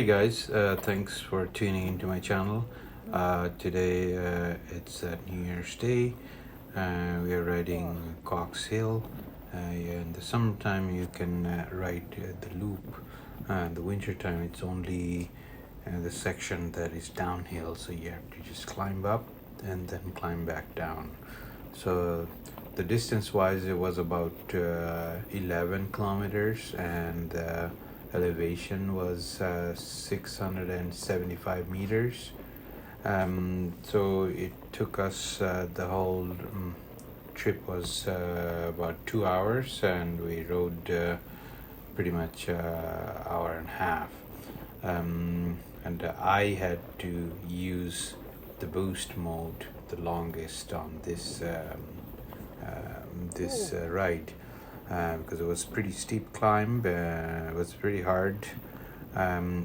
Hey guys, thanks for tuning into my channel. Today it's New Year's Day. We are riding Cox Hill. In the summertime you can ride the loop. In the winter time it's only the section that is downhill, so you have to just climb up and then climb back down. So the distance wise it was about 11 kilometers, and elevation was 675 meters. So it took us the whole trip was about 2 hours, and we rode pretty much hour and a half. And I had to use the boost mode the longest on this ride, because it was pretty steep climb. It was pretty hard.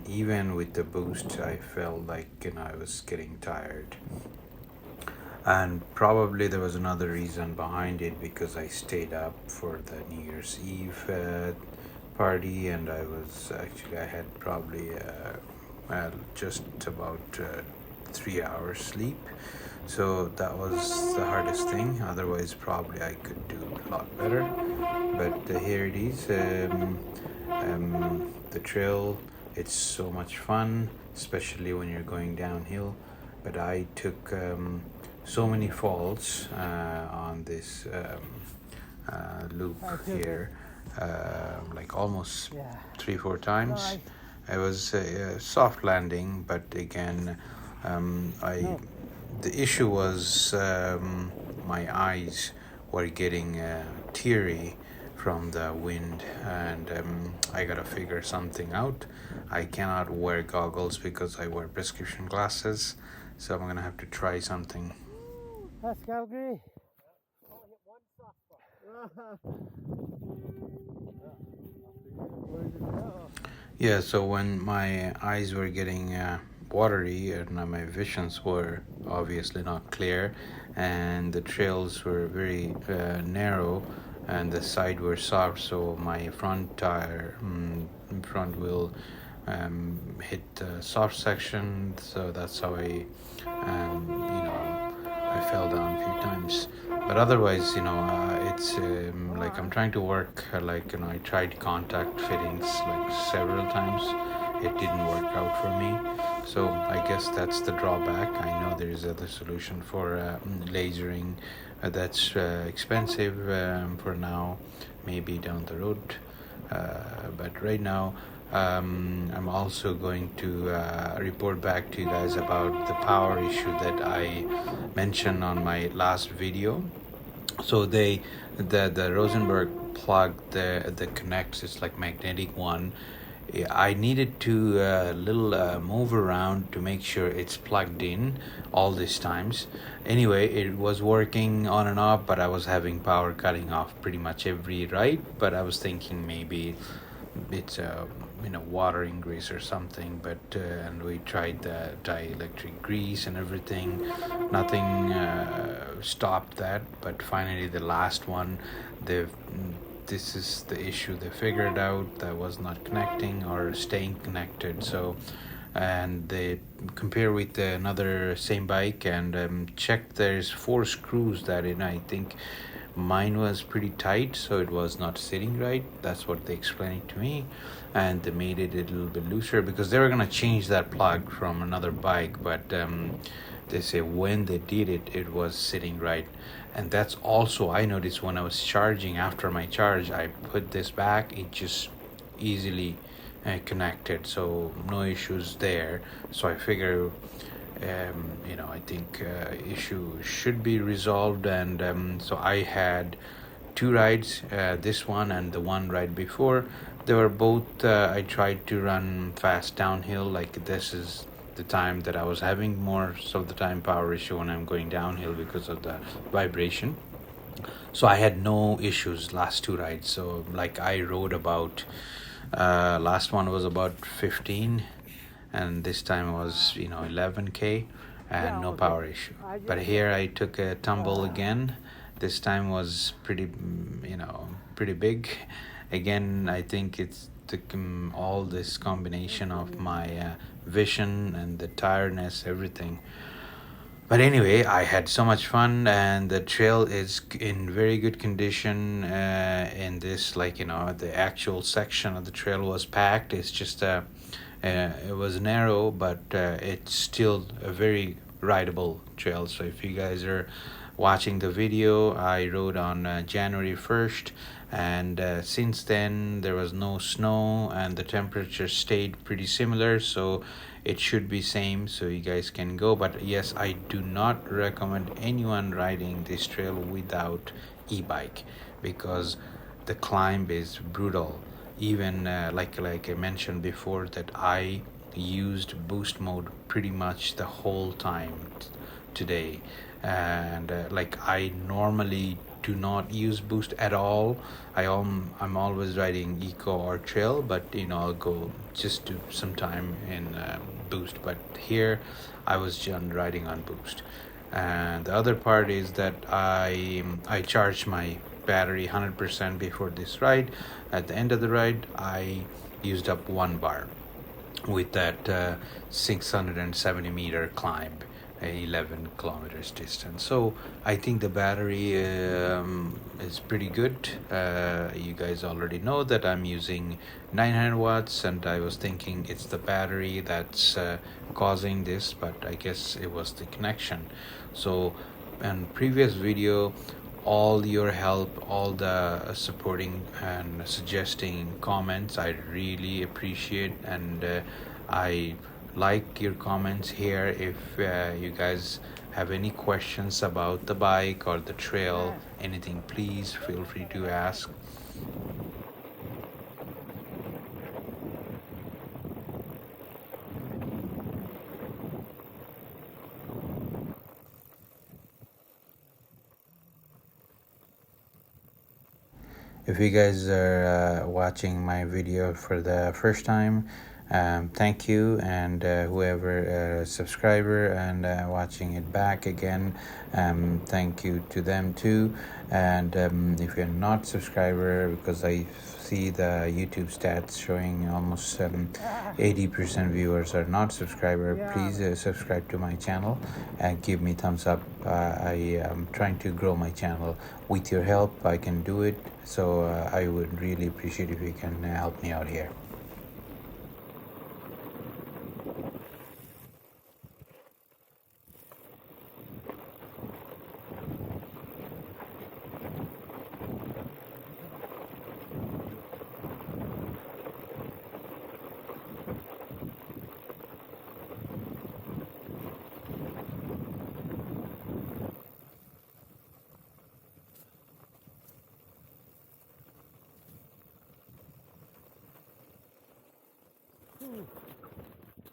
Even with the boost I felt like I was getting tired, and probably there was another reason behind it, because I stayed up for the New Year's Eve party, and I had probably just about 3 hours sleep. So that was the hardest thing. Otherwise probably I could do a lot better. But here it is. The trail, it's so much fun, especially when you're going downhill. But I took so many falls on this loop here, like almost 3-4 times. It was a soft landing, but again, the issue was my eyes were getting teary from the wind, and I gotta figure something out. I cannot wear goggles because I wear prescription glasses, so I'm gonna have to try something. Let's go, Grey. Yeah, so when my eyes were getting watery and my visions were obviously not clear, and the trails were very narrow, and the side were soft, so my front wheel hit the soft section, so that's how I fell down a few times. But otherwise, it's like I'm trying to work, I tried contact fittings like several times. It didn't work out for me. So I guess that's the drawback. I know there is other solution for lasering. That's expensive for now, maybe down the road. But right now, I'm also going to report back to you guys about the power issue that I mentioned on my last video. So the Rosenberg plug, the connects, it's like magnetic one. I needed to move around to make sure it's plugged in all these times. Anyway, it was working on and off, but I was having power cutting off pretty much every ride. But I was thinking maybe it's watering grease or something, but and we tried the dielectric grease and everything. Nothing stopped that, but finally the last one, this is the issue. They figured out that was not connecting or staying connected. So, and they compare with another same bike and checked. There's 4 screws that I think mine was pretty tight, so it was not sitting right. That's what they explained to me, and they made it a little bit looser because they were gonna change that plug from another bike, but they say when they did it, it was sitting right. And that's also, I noticed when I was charging, after my charge, I put this back, it just easily connected, so no issues there. So I figure I think issue should be resolved. And so I had 2 rides, this one and the one ride before. They were both I tried to run fast downhill. Like, this is the time that I was having more of the time power issue when I'm going downhill because of the vibration. So I had no issues last 2 rides. So like I rode about last one was about 15, and this time was 11k and no power issue. But here I took a tumble again. This time was pretty big. Again, I think it's all this combination of my vision and the tiredness, everything. But anyway, I had so much fun, and the trail is in very good condition. In this, the actual section of the trail was packed. It's just it was narrow, but it's still a very rideable trail. So if you guys are watching the video, I rode on January 1st, and since then there was no snow and the temperature stayed pretty similar, so it should be same, so you guys can go. But yes, I do not recommend anyone riding this trail without e-bike, because the climb is brutal. Even like I mentioned before, that I used boost mode pretty much the whole time today, and I normally do not use boost at all. I'm always riding eco or trail, but I'll go just do some time in boost. But here I was just riding on boost. And the other part is that I charged my battery 100% before this ride. At the end of the ride, I used up 1 bar with that 670 meter climb, 11 kilometers distance. So I think the battery is pretty good. You guys already know that I'm using 900 watts, and I was thinking it's the battery that's causing this, but I guess it was the connection. So in previous video, all your help, all the supporting and suggesting comments, I really appreciate, and I like your comments here. If you guys have any questions about the bike or the trail, anything, please feel free to ask. If you guys are watching my video for the first time, thank you, and whoever subscriber and watching it back again, thank you to them too. And if you're not subscriber, because I see the YouTube stats showing almost 80% viewers are not subscriber, please subscribe to my channel and give me thumbs up. I am trying to grow my channel. With your help, I can do it, so I would really appreciate if you can help me out here.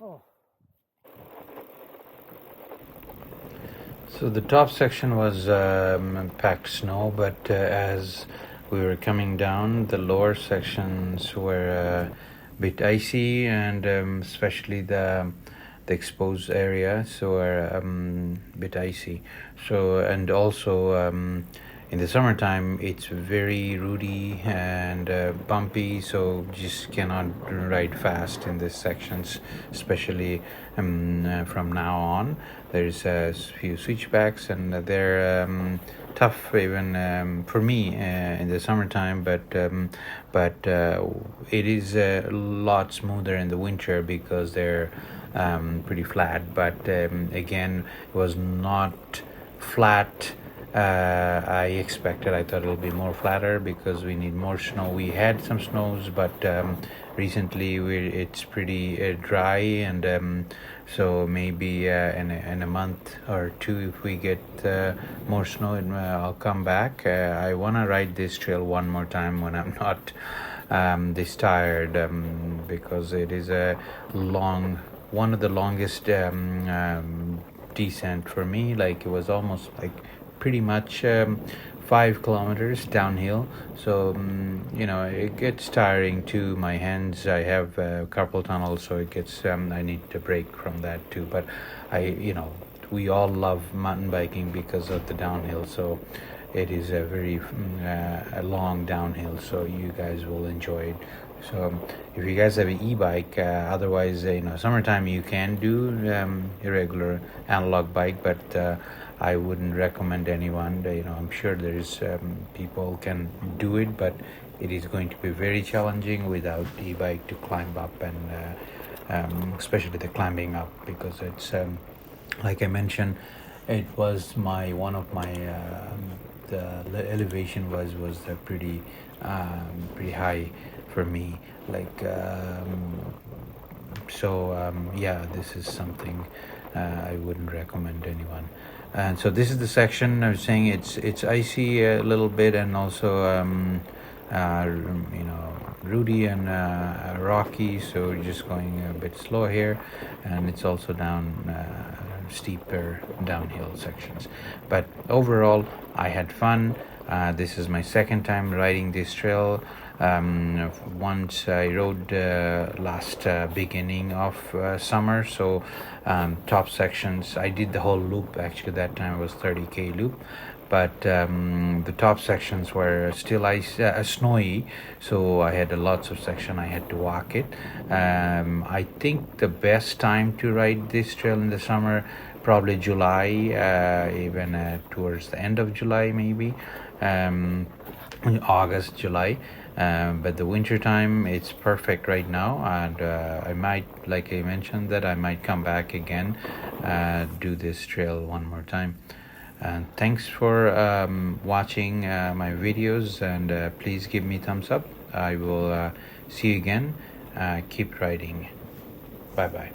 Oh. So the top section was packed snow, but as we were coming down, the lower sections were a bit icy, and especially the exposed area, so were a bit icy. So, and also in the summertime, it's very rooty and bumpy, so just cannot ride fast in these sections, especially from now on. There's a few switchbacks, and they're tough even for me in the summertime, but it is a lot smoother in the winter because they're pretty flat. But again, it was not flat. I expected. I thought it'll be more flatter because we need more snow. We had some snows, but recently it's pretty dry, and so maybe in a month or two, if we get more snow, I'll come back. I want to ride this trail one more time when I'm not this tired, because it is a one of the longest descent for me. Like, it was almost like pretty much 5 kilometers downhill, so it gets tiring too. My hands, I have carpal tunnel, so it gets I need to break from that too. But we all love mountain biking because of the downhill, so it is a very a long downhill, so you guys will enjoy it. So if you guys have an e-bike, otherwise, summertime you can do irregular analog bike, but I wouldn't recommend anyone. I'm sure there's people can do it, but it is going to be very challenging without e-bike to climb up, and especially the climbing up, because it's like I mentioned, it was one of my the elevation was pretty high for me. Like yeah, this is something I wouldn't recommend anyone. And so this is the section I was saying it's icy a little bit, and also rooty and rocky, so we're just going a bit slow here, and it's also down steeper downhill sections. But overall, I had fun. This is my second time riding this trail. Once I rode last beginning of summer, so top sections I did the whole loop. Actually, that time it was 30k loop, but the top sections were still snowy, so I had lots of section I had to walk it. I think the best time to ride this trail in the summer, probably July, even towards the end of July, maybe August, July. But the winter time, it's perfect right now, and I might, like I mentioned, that I might come back again, do this trail one more time. And thanks for watching my videos, and please give me thumbs up. I will see you again. Keep riding. Bye bye.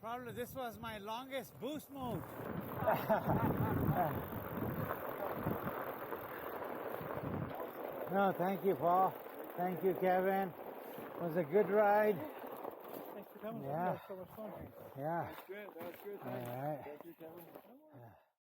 Probably this was my longest boost mode. No, thank you, Paul. Thank you, Kevin. It was a good ride. Thanks for coming. Yeah. That was so much fun. Yeah. That was good. All right.